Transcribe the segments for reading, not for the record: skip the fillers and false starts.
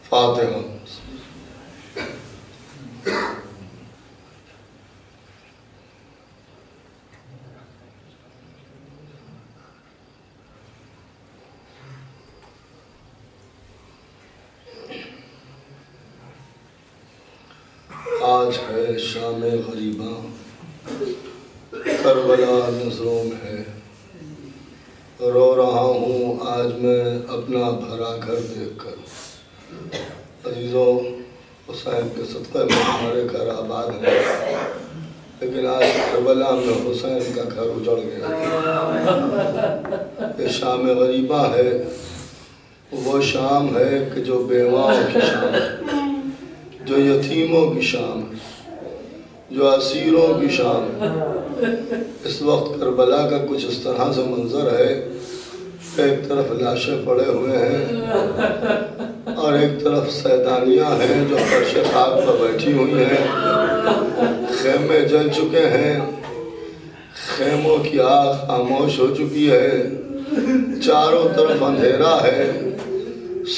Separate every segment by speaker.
Speaker 1: فاتحہ۔ آج ہے شام غریباں، کربلا نظروں میں ہے، رو رہا ہوں آج میں اپنا بھرا گھر دیکھ کر۔ عزیزوں، حسین کے صدقے میں ہمارے گھر آباد ہیں، لیکن آج کربلا میں حسین کا گھر اجڑ گیا۔ یہ شام غریباں ہے، وہ شام ہے کہ جو بیواؤں کی شام ہے، جو یتیموں کی شام ہے، جو اسیروں کی شام ہے۔ اس وقت کربلا کا کچھ اس طرح سے منظر ہے، ایک طرف لاشیں پڑے ہوئے ہیں اور ایک طرف سیدانیاں ہیں جو فرش خاک پر بیٹھی ہوئی ہیں۔ خیمے جل چکے ہیں، خیموں کی آگ خاموش ہو چکی ہے، چاروں طرف اندھیرا ہے،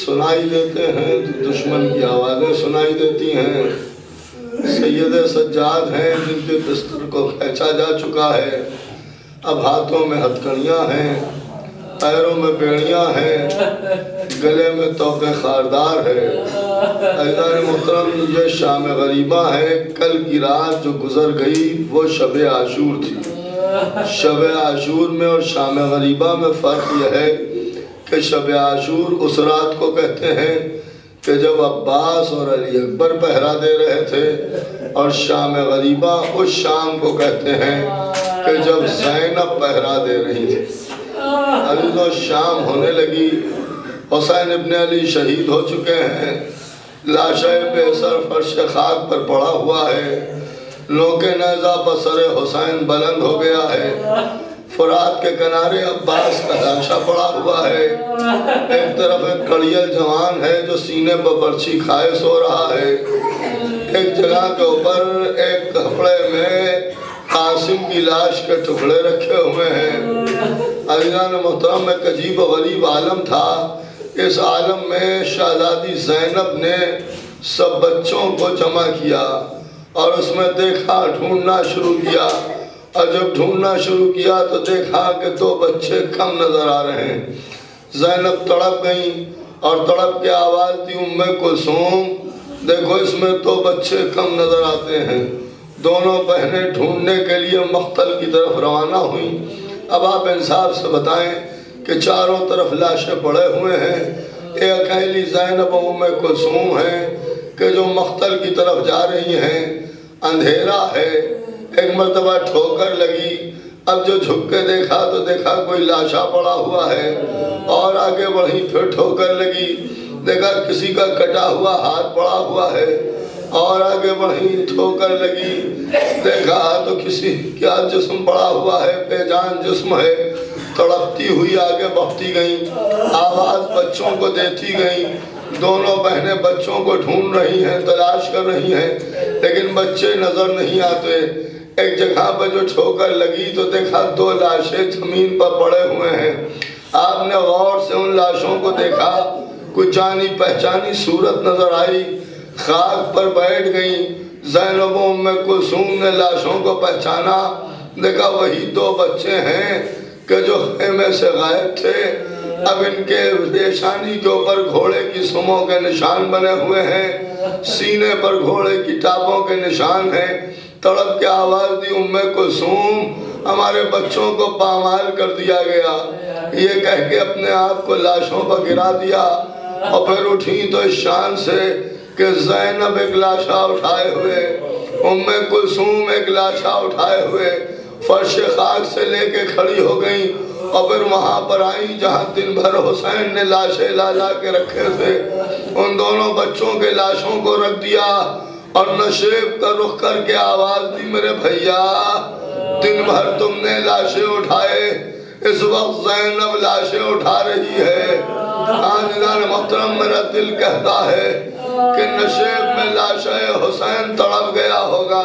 Speaker 1: سنائی دیتے ہیں دشمن کی آوازیں سنائی دیتی ہیں۔ سید سجاد ہیں جن کے بستر کو کھینچا جا چکا ہے، اب ہاتھوں میں ہتھکڑیاں ہیں، پیروں میں بیڑیاں ہیں، گلے میں توق خاردار ہے۔ عزیزان محترم، یہ شام غریباں ہے۔ کل کی رات جو گزر گئی وہ شب عاشور تھی۔ شب عاشور میں اور شام غریباں میں فرق یہ ہے کہ شب عاشور اس رات کو کہتے ہیں کہ جب عباس اور علی اکبر پہرا دے رہے تھے، اور شام غریباں اس شام کو کہتے ہیں کہ جب زینب پہرا دے رہی تھی۔ عزیزوں، شام ہونے لگی، حسین ابن علی شہید ہو چکے ہیں، لاشیں بے سر فرش خاک پر پڑا ہوا ہے، نوک نیزہ پر سر حسین بلند ہو گیا ہے، فرات کے کنارے عباس کا لاشا پڑا ہوا ہے، ایک طرف ایک کڑیل جوان ہے جو سینے پر برچھی کھائے سو رہا ہے، ایک جگہ کے اوپر ایک کپڑے میں قاسم کی لاش کے ٹکڑے رکھے ہوئے ہیں۔ عزیزان محترم، ایک عجیب و غریب عالم تھا۔ اس عالم میں شہزادی زینب نے سب بچوں کو جمع کیا اور اس میں دیکھا، ڈھونڈنا شروع کیا، اور جب ڈھونڈنا شروع کیا تو دیکھا کہ 2 بچے کم نظر آ رہے ہیں۔ زینب تڑپ گئیں اور تڑپ کے آواز دی، ام کلثوم، دیکھو اس میں 2 بچے کم نظر آتے ہیں۔ دونوں بہنیں ڈھونڈنے کے لیے مقتل کی طرف روانہ ہوئیں۔ اب آپ انصاف سے بتائیں کہ چاروں طرف لاشیں پڑے ہوئے ہیں، ایک اکیلی زینب و ام کلثوم ہیں کہ جو مقتل کی طرف جا رہی ہیں۔ اندھیرا ہے، ایک مرتبہ ٹھوکر لگی، اب جو جھک کے دیکھا تو دیکھا کوئی لاشا پڑا ہوا ہے، اور آگے بڑھی پھر ٹھوکر لگی، دیکھا کسی کا کٹا ہوا ہاتھ پڑا ہوا ہے، اور آگے بڑھی ٹھوکر لگی، دیکھا تو کسی کیا جسم پڑا ہوا ہے، بے جان جسم ہے۔ تڑپتی ہوئی آگے بڑھتی گئیں، آواز بچوں کو دیتی گئیں، دونوں بہنیں بچوں کو ڈھونڈ رہی ہیں، تلاش کر رہی ہیں، لیکن بچے نظر نہیں آتے۔ ایک جگہ پر جو ٹھوکر لگی تو دیکھا 2 لاشیں زمین پر پڑے ہوئے ہیں۔ آپ نے غور سے ان لاشوں کو دیکھا، کچھ جانی پہچانی صورت نظر آئی، خاک پر بیٹھ گئیں۔ زینب و ام کلثوم نے لاشوں کو پہچانا، دیکھا وہی 2 بچے ہیں کہ جو خیمے سے غائب تھے۔ اب ان کے پیشانی کے اوپر گھوڑے کی سموں کے نشان بنے ہوئے ہیں، سینے پر گھوڑے کی ٹاپوں کے نشان ہیں۔ تڑپ کے آواز دی، ام کلثوم، ہمارے بچوں کو پامال کر دیا گیا۔ یہ کہہ کے اپنے آپ کو لاشوں پر گرا دیا، اور پھر اٹھی تو اس شان سے کہ زینب ایک لاشا اٹھائے ہوئے، ام کلثوم ایک لاشا اٹھائے ہوئے فرش خاک سے لے کے کھڑی ہو گئیں، اور پھر وہاں پر آئیں جہاں دن بھر حسین نے لاشیں لا کے رکھے تھے۔ ان دونوں بچوں کے لاشوں کو رکھ دیا اور نشیب کا رخ کر کے آواز دی، میرے بھیا، دن بھر تم نے لاشیں اٹھائے، اس وقت زینب لاشیں اٹھا رہی ہے۔ عزیزان محترم، میرا دل کہتا ہے کہ نشیب میں لاشیں حسین تڑپ گیا ہوگا۔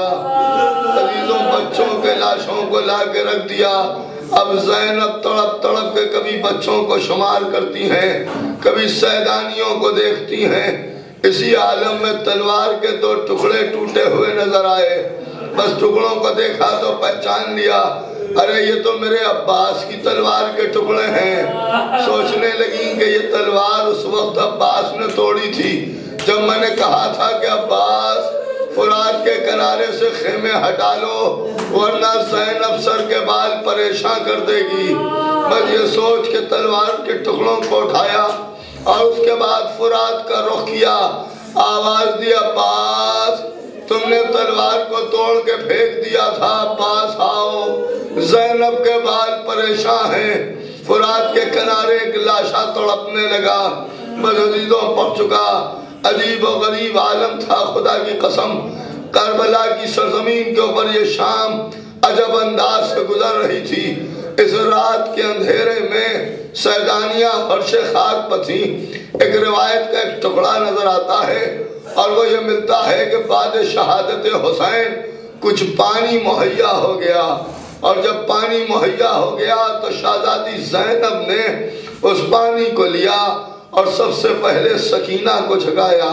Speaker 1: عزیزوں، بچوں کے لاشیں لاشوں کو لا کے رکھ دیا۔ اب زینب تڑپ تڑپ کے کبھی بچوں کو شمار کرتی ہیں، کبھی سیدانیوں کو دیکھتی ہیں۔ اسی عالم میں تلوار کے 2 ٹکڑے ٹوٹے ہوئے نظر آئے، بس ٹکڑوں کو دیکھا تو پہچان لیا، ارے یہ تو میرے عباس کی تلوار کے ٹکڑے ہیں۔ سوچنے لگیں کہ یہ تلوار اس وقت عباس نے توڑی تھی جب میں نے کہا تھا کہ عباس فرات کے کنارے سے خیمے ہٹا لو ورنہ زینب سر کے بال پریشان کر دے گی۔ بس یہ سوچ کے تلوار کے ٹکڑوں کو اٹھایا اور اس کے بعد فرات کا رخ کیا، آواز دی عباس تم نے تلوار کو توڑ کے پھینک دیا تھا، عباس آؤ، زینب کے بال پریشان ہیں۔ فرات کے کنارے ایک لاشا تڑپنے لگا۔ بس عزیزوں پڑ چکا، عجیب و غریب عالم تھا، خدا کی قسم کربلا کی سرزمین کے اوپر یہ شام عجب انداز سے گزر رہی تھی۔ اس رات کے اندھیرے میں سیدانیاں فرش خاک پر تھیں۔ ایک روایت کا ایک ٹکڑا نظر آتا ہے اور وہ یہ ملتا ہے کہ بعد شہادت حسین کچھ پانی مہیا ہو گیا، اور جب پانی مہیا ہو گیا تو شہزادی زینب نے اس پانی کو لیا اور سب سے پہلے سکینہ کو جھکایا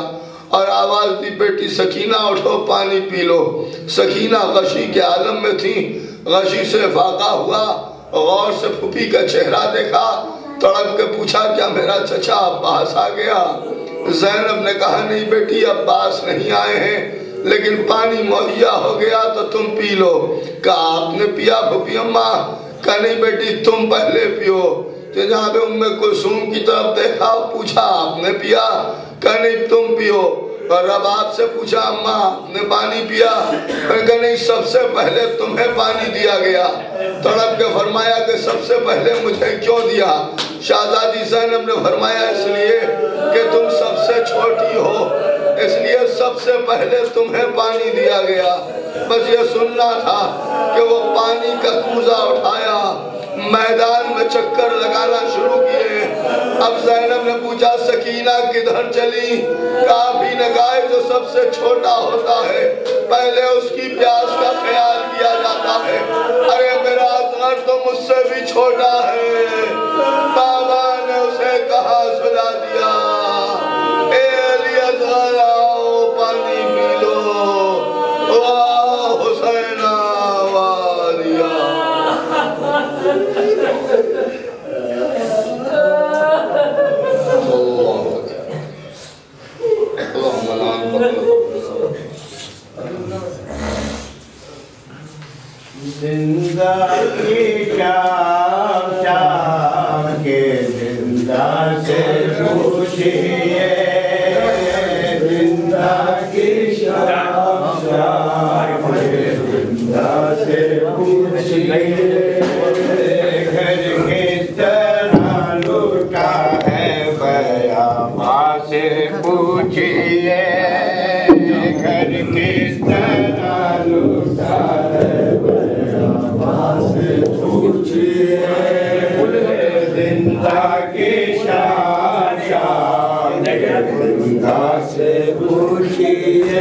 Speaker 1: اور آواز دی بیٹی سکینہ اٹھو پانی پی لو۔ سکینہ غشی کے عالم میں تھی، غشی سے فاقہ ہوا، غور سے پھوپھی کا چہرہ دیکھا، تڑپ کے پوچھا کیا میرا چچا عباس آ گیا؟ زینب نے کہا نہیں بیٹی عباس نہیں آئے ہیں، لیکن پانی مہیا ہو گیا تو تم پی لو۔ کہا آپ نے پیا پھوپھی اماں؟ کہا نہیں بیٹی تم پہلے پیو۔ جناب ام کلثوم کی طرف دیکھا، پوچھا آپ نے پیا؟ کہا نہیں تم پیو۔ اور رباب سے پوچھا اماں آپ نے پانی پیا؟ کہا نہیں سب سے پہلے تمہیں پانی دیا گیا۔ تڑپ کے فرمایا کہ سب سے پہلے مجھے کیوں دیا؟ شہزادی زینب نے فرمایا اس لیے کہ تم سب سے چھوٹی ہو، اس لیے سب سے پہلے تمہیں پانی دیا گیا۔ بس یہ سننا تھا کہ وہ پانی کا کوزہ اٹھایا، میدان میں چکر لگانا شروع کیے۔ اب زینب نے پوچھا سکینہ کدھر چلی؟ کہا بھی نگائے جو سب سے چھوٹا ہوتا ہے پہلے اس کی پیاس کا خیال کیا جاتا ہے۔ ارے میرا اصغر تو مجھ سے بھی چھوٹا ہے۔ بابا نے اسے کہا سلا دیا، اے علی اصغر آؤ پانی پی لو، واہ حسینہ والیا۔
Speaker 2: زندہ کی شام شام کے زندہ سے پوچھئے، زندہ کی شام شام کے زندہ سے پوچھئے، گھر کس طرح لوٹا ہے بیاباں سے پوچھئے، گھر کس طرح لوٹا ہے بیاباں سے پوچھئے، زندہ کی شام شام کے زندہ سے پوچھئے،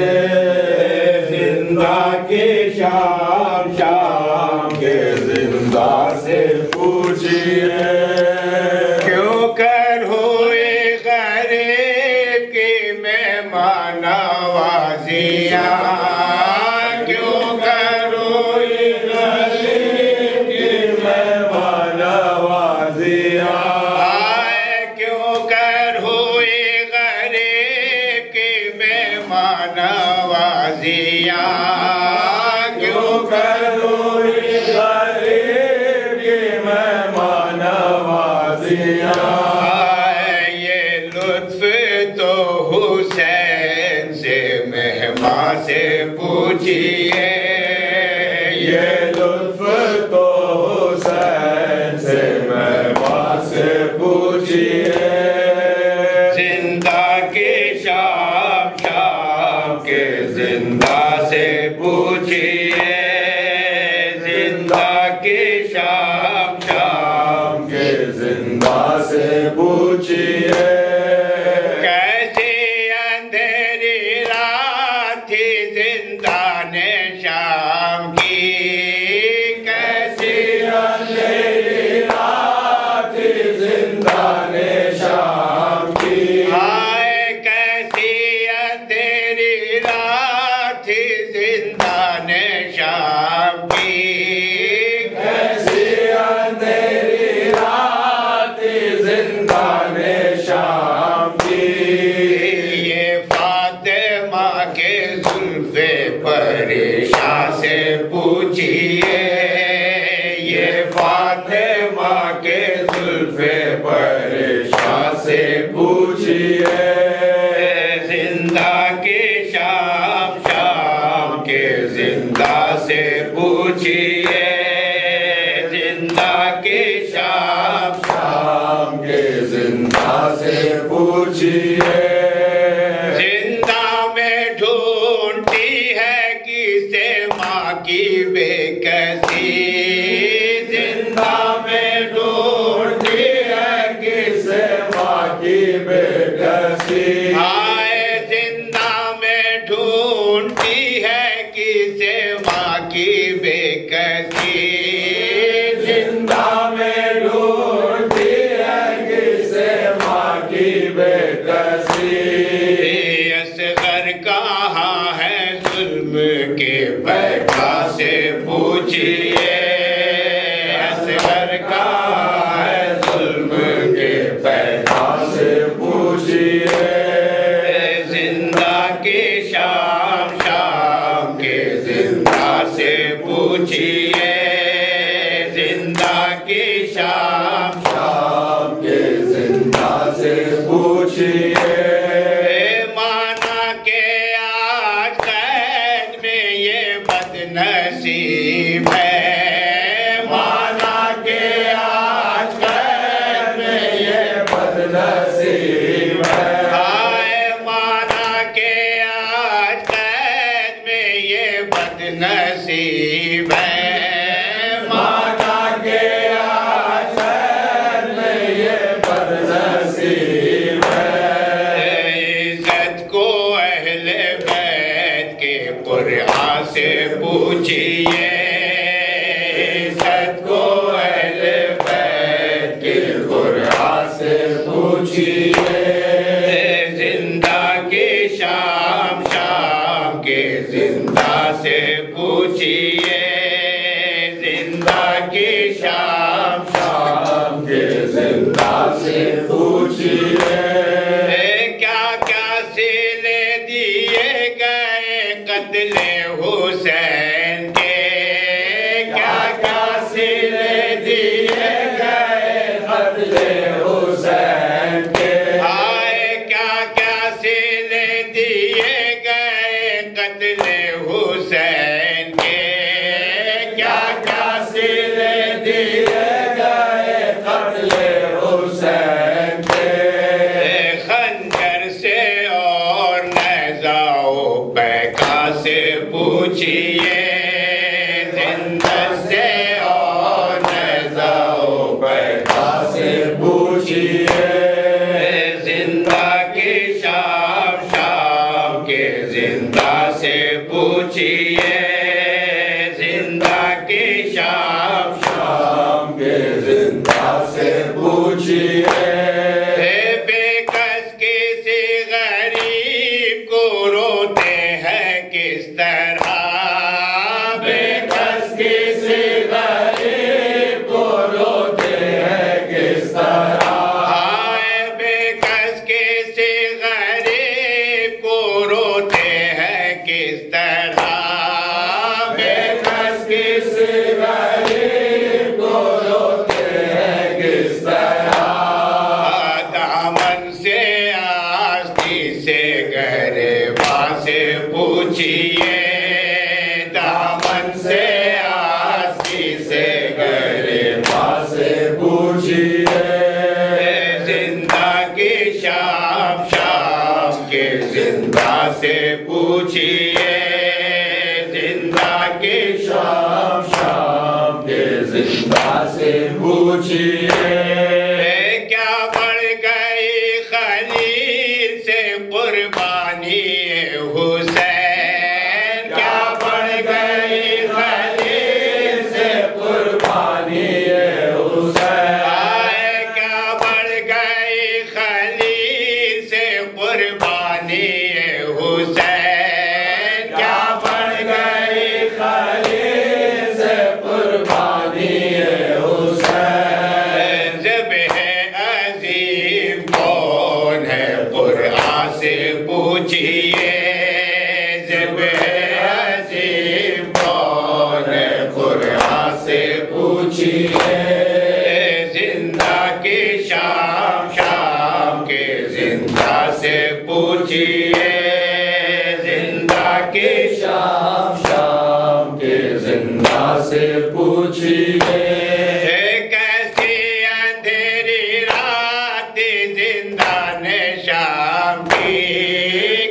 Speaker 2: زندہ کی شام شام کے زندہ سے پوچھئے، کیوں کر ہوئے غریب کی مہمان نوازیاں، کیوں کر ہوئے غریب کی مہمان نوازیاں، کیوں کر ہوئے غریب کی مہمان نوازیاں، کیوں کر ہوئے غریب کی مہمان نوازیاں، یہ لطف تو حسین سے مہمان سے پوچھئے، یہ لطف تو حسین سے مہمان سے پوچھئے، زندہ کی شام شام کے زندہ سے پوچھئے، زندہ کی شام شام کے زندہ سے پوچھئے، کیسی اندھیری رات تھی زندان شام کی، پوچھئے یہ فاطمہ کے زلف پریشاں سے پوچھئے زندہ کے شام شام کے زندہ سے پوچھئے زندہ کے شام شام کے زندہ سے پوچھئے زندہ میں ڈھونڈتی ہے کسے ماں کی بے کسی زندہ میں ڈھونڈتی ہے کسے ماں کی بے کسی آئے زندہ میں ڈھونڈتی ہے کسے ماں کی بے کسی زندہ میں ڈھونڈتی ہے کسے ماں کی بے کسی اصغر کہاں ہے ظلم کے بیٹھا سے پوچھئے اصغر کہاں ہے ظلم کے بیٹھا سے پوچھئے زندہ کے شام شام کے زندہ سے پوچھئے زندہ کے شام شام کے زندہ سے پوچھئے مانا کہ آج قید میں یہ بدنصیب ہے مانا کہ آج قید میں یہ بدنصیب ہے آئے مانا کہ آج قید میں یہ بدنصیب ہے مانا کہ آج قید میں یہ بدنصیب ہے عزت کو اہل بیت کے قرآن سے پوچھئے عزت کو اہل بیت کے قرآن سے پوچھئے زندہ کے شام شام کے زندہ سے پوچھئے زندہ کے شام شام کے زندہ سے پوچھئے کیا کیا سلے دیے گئے قتل حسین کے کیا کیا سلے دیے گئے قتل حسین کے آئے کیا کیا سلے دیے گئے قتل حسین کے کیا کیا سلے دیے گئے قتل حسین کے خنجر سے اور نیزہ و پیکا سے پوچھئے زندہ سے اور نیزہ و پیکا سے پوچھئے زندہ کے شام شام کے زندہ سے پوچھئے زندہ کے شام شام کے زندہ سے پوچھئے بے کس کسی غریب کو روتے ہیں کس طرح بے کس کسی غریب کو روتے ہیں کس طرح آئے بے کس کسی غریب کو روتے ہیں کس طرح بے کس کسی غریب کو روتے ہیں کس طرح دامن سے آستی سے گریباں سے پوچھئے دامن سے آستی سے گریباں سے پوچھئے زندہ کے شام شام کے زندہ سے پوچھئے زندہ کے شام شام کے زندہ سے پوچھئے کیا بڑھ گئی خلیل سے قربانی حسین کیا بڑھ گئی خلیل سے قربانی حسین آئے کیا بڑھ گئی خلیل سے قربانی حسین کیا بڑھ گئی خلیل سے قربانی حسین پوچھئے زندہ کی شام شام کے زندہ سے پوچھئے زندہ کی شام شام کے زندہ سے پوچھئے کیسی اندھیری رات زندہ نے شام کی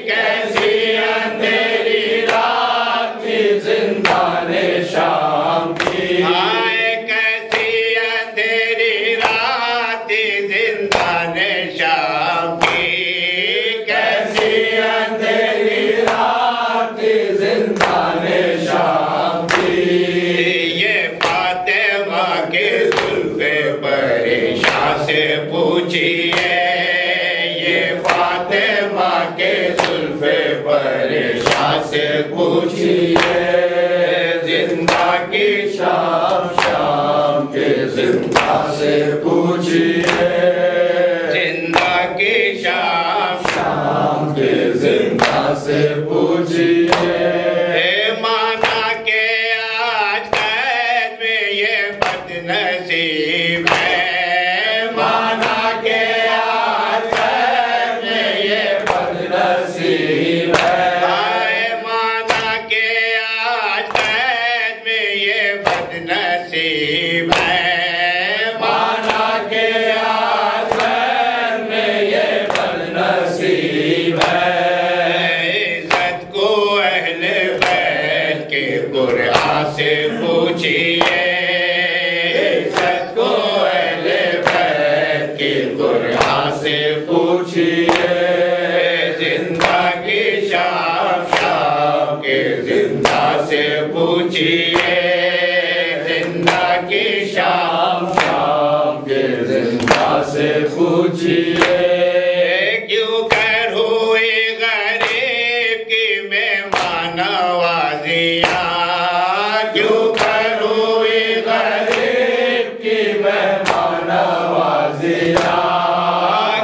Speaker 2: کیسی اندھیری رات زندہ نے شام کی آئے کیسی اندھیری رات زندہ نے شام کی کیسی اندھیری رات زندہ نے شام کی یہ فاطمہ کے زلف پریشان سے پوچھئے یہ فاطمہ کے زلف پریشان سے پوچھئے زندہ کی شام شام کے زندہ سے پوچھئے زندہ کی شام شام کے زندہ سے پوچھئے مانا کہ آج قید میں یہ بد نصیب ہے مانا کہ آج قید میں یہ بد نصیب ہے مانا کہ آج قید میں یہ بد نصیب ہے مانا کہ آج قید میں یہ بد نصیب ہے عزت کو اہل بیت کے قرآن سے پوچھئے عزت کو اہل بیت کے قرآن سے پوچھئے زندہ کی شام شام کے زندہ سے پوچھئے زندہ کی شام شام کے زندہ سے پوچھئے کیوں کر ہوئی غریب کی مہمان نوازیاں کیوں کر ہوئی غریب کی مہمان نوازیاں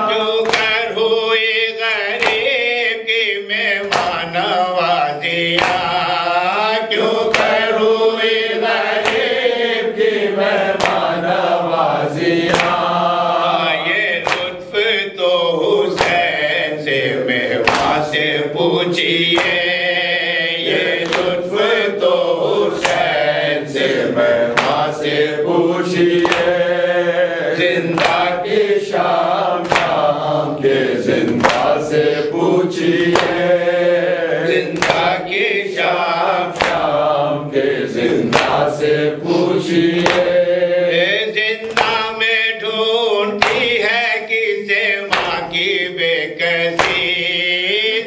Speaker 2: کیوں کر ہوئی غریب کی مہمان نوازیاں کیوں کر ہوئی غریب کی مہمان نوازیاں یہ لطف تو حسین سے مہمان سے پوچھئے یہ لطف تو حسین سے مہمان سے پوچھئے زندہ کی شام شام کے زندہ سے پوچھئے زندہ کی شام شام کے زندہ سے پوچھئے زندہ میں ڈھونڈتی ہے کسے ماں کی بے کسی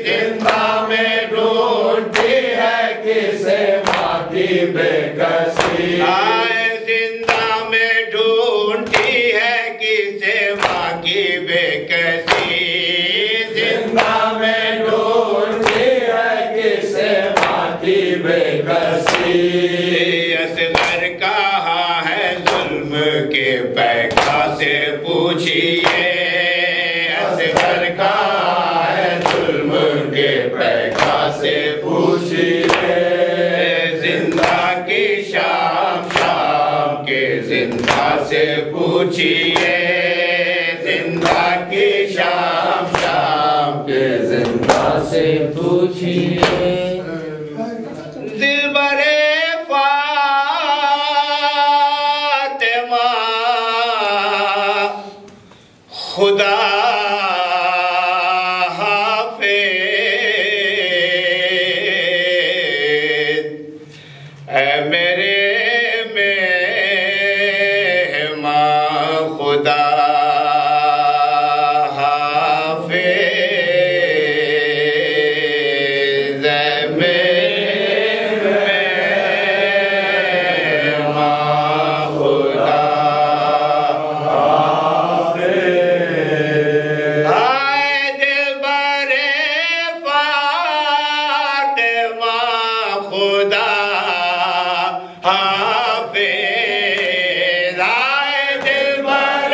Speaker 2: زندہ میں ڈھونڈتی ہے کسے ماں کی بے کسی آئے زندہ میں ڈھونڈتی ہے کسے ماں کی بے کسی زندہ میں ڈھونڈتی ہے کسے ماں کی بے کسی اصغر کہاں ہے ظلم کے پیکا سے پوچھئے اصغر کہاں ہے ظلم کے پیکا سے پوچھئے زندہ کی شام شام کے زندہ سے پوچھئے زندہ کی شام شام کے زندہ سے پوچھئے دلبر فاطمہ خدا حافظ اے میرے مہمان خدا حافظ اے میرے مہمان خدا حافظ آئے دلبر فاطمہ خدا حافظ آئے دلبر